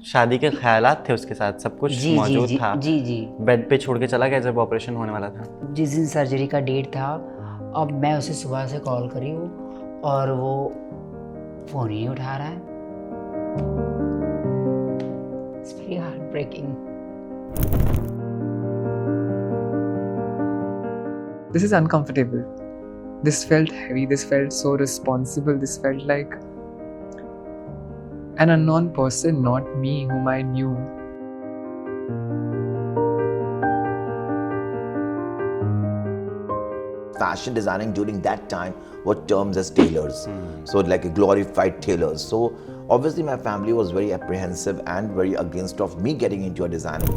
शादी के ख्यालात थे उसके साथ, सब कुछ जी जी मौजूद जी था। जी जी बेड पे छोड़ के चला गया जब ऑपरेशन होने वाला था। जिस दिन सर्जरी का डेट था, अब मैं उसे सुबह से कॉल करी हूँ और वो फ़ोन ही नहीं उठा रहा है। It's very heartbreaking. This is uncomfortable. This felt heavy. This felt so responsible. This felt like an unknown person, not me, whom I knew. Fashion designing during that time were termed as tailors, so like a glorified tailors. So obviously my family was very apprehensive and very against of me getting into a designing.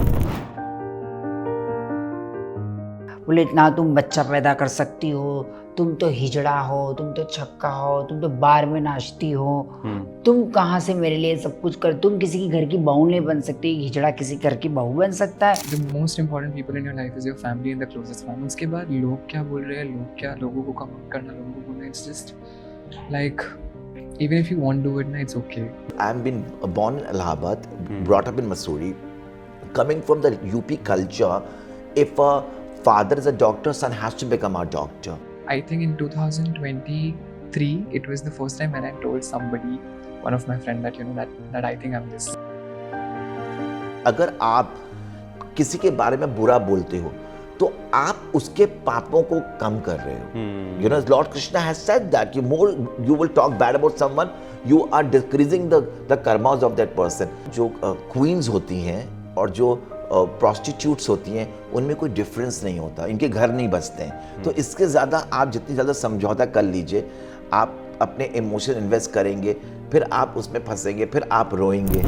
बोले इतना तुम बच्चा पैदा कर सकती हो, तुम तो हिजड़ा हो, तुम तो छक्का हो, तुम तो बार में नाचती हो, तुम कहाँ से मेरे लिए सब कुछ कर, तुम किसी की घर की बहू नहीं बन सकती, हिजड़ा किसी घर की बहू बन सकता है। The most important people in your life is your family and the closest family. उसके बाद लोग क्या बोल रहे हैं, लोग क्या, लोगों को कमेंट करना, लोगों को बोलना, it's just like even if you won't do it, it's okay. I've been born in Allahabad, brought up in Mussoorie. Coming from the UP culture, if a father is a doctor, son has to become a doctor. I think in 2023, it was the first time when I told somebody, one of my friend, that that I think I'm this. अगर आप किसी के बारे में बुरा बोलते हो तो आप उसके पापों को कम कर रहे हो। You know, Lord Krishna has said that you more you will talk bad about someone, you are decreasing the karmas of that person. जो queens होती हैं और जो prostitutes होती हैं, उनमें कोई डिफरेंस नहीं होता, इनके घर नहीं बसते हैं। तो इसके ज़्यादा आप जितनी ज़्यादा समझौता कर लीजिए, आप अपने इमोशन इन्वेस्ट करेंगे, फिर आप उसमें फंसेंगे, फिर आप रोएंगे।